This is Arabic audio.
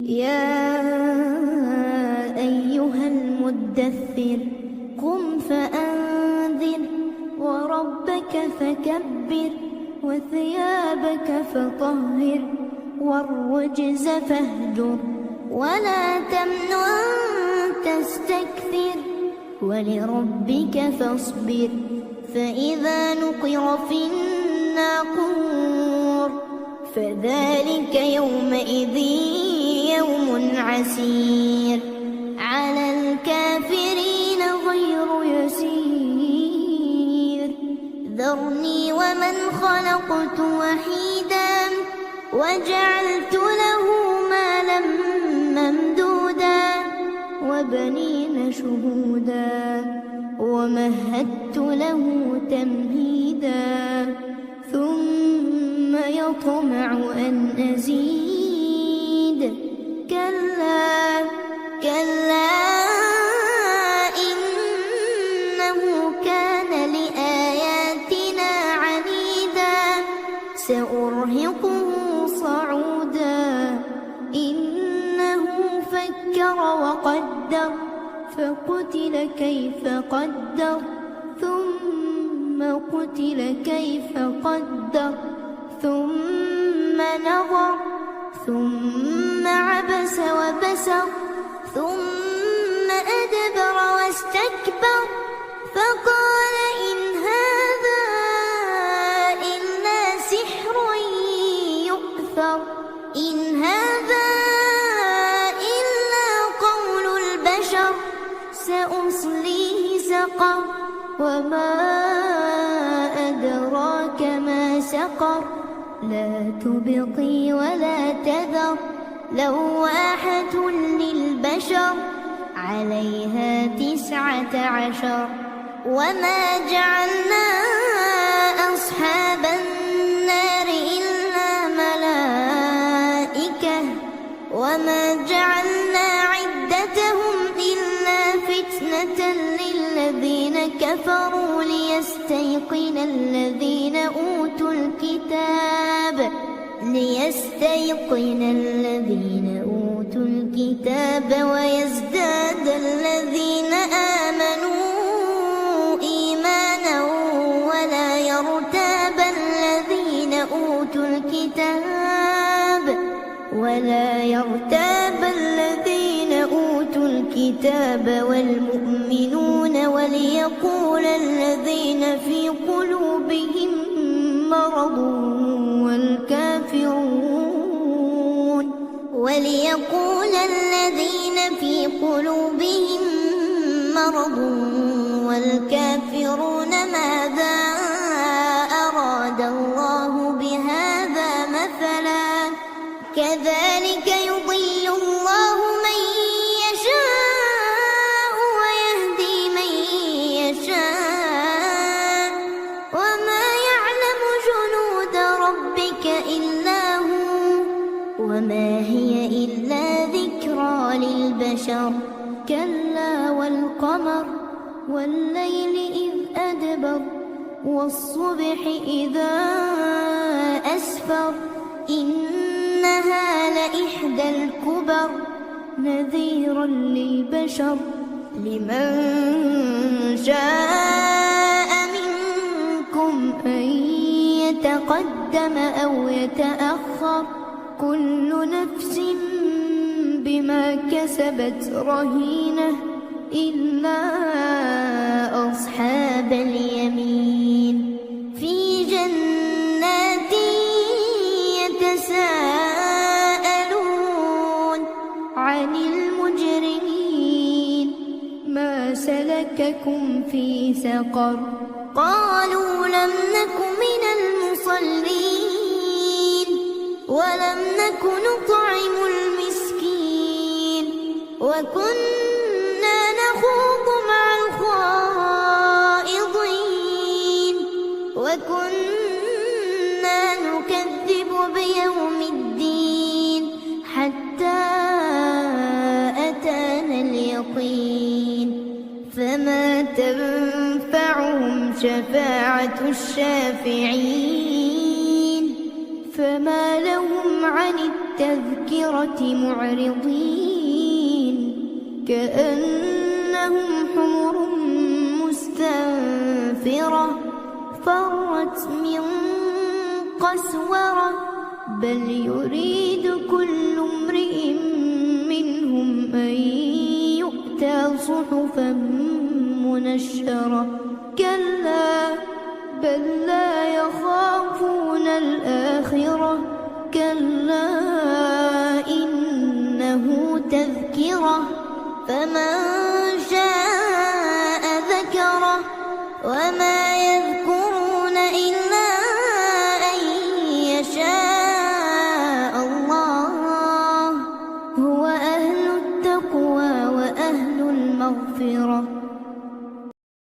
يا أيها المدثر قم فأنذر وربك فكبر وثيابك فطهر والرجز فاهجر ولا تمنن تستكثر ولربك فاصبر فإذا نقر في الناقور فذلك يومئذ يوم عسير على الكافرين غير يسير ذرني ومن خلقت وحيدا وجعلت له مالا ممدودا وبنين شهودا ومهدت له تمهيدا ثم يطمع أن أزيد كلا كلا إنه كان لآياتنا عنيدا سأرهقه صعودا إنه فكر وقدر فقتل كيف قدر ثم قتل كيف قدر ثم نظر ثم عبس وبسر ثم أدبر واستكبر فقال إن هذا إلا سحر يؤثر إن هذا إلا قول البشر سأصليه سقر وما أدراك ما سقر لا تبقي ولا تذر لواحة للبشر عليها 19 وما جعلنا أصحاب النار إلا ملائكة وما جعلنا عدتهم إلا فتنة للذين كفروا ليستيقن الذين أوتوا الكتاب ويزداد الذين آمنوا إيمانا ولا يرتاب الذين أوتوا الكتاب والمؤمنون وليقول الذين في قلوبهم مرض والكافرون ماذا أراد الله بهذا مثلا كذلك يضل الله من يشاء ويهدي من يشاء وما يعلم جنود ربك إلا هو وما هي إلا ذكرى للبشر كلا والقمر والليل إذ أدبر والصبح إذا أسفر إنها لإحدى الكبر نذيرا للبشر لمن شاء منكم أن يتقدم أو يتأخر كل نفس بما كسبت رهينة إلا أصحاب اليمين في جنات يتساءلون عن المجرمين ما سلككم في سقر قالوا لم نك من المصلين ولم نك نطعم المسكين وكنا نخوض مع الخائضين وكنا نكذب بيوم الدين حتى أتانا اليقين فما تنفعهم شفاعة الشافعين فما لهم عن التذكرة معرضين كأنهم حمر مستنفرة فرت من قسورة بل يريد كل امرئ منهم أن يؤتى صحفا منشرة كلا بل لا يخافون الآخرة كلا إنه تذكرة فمن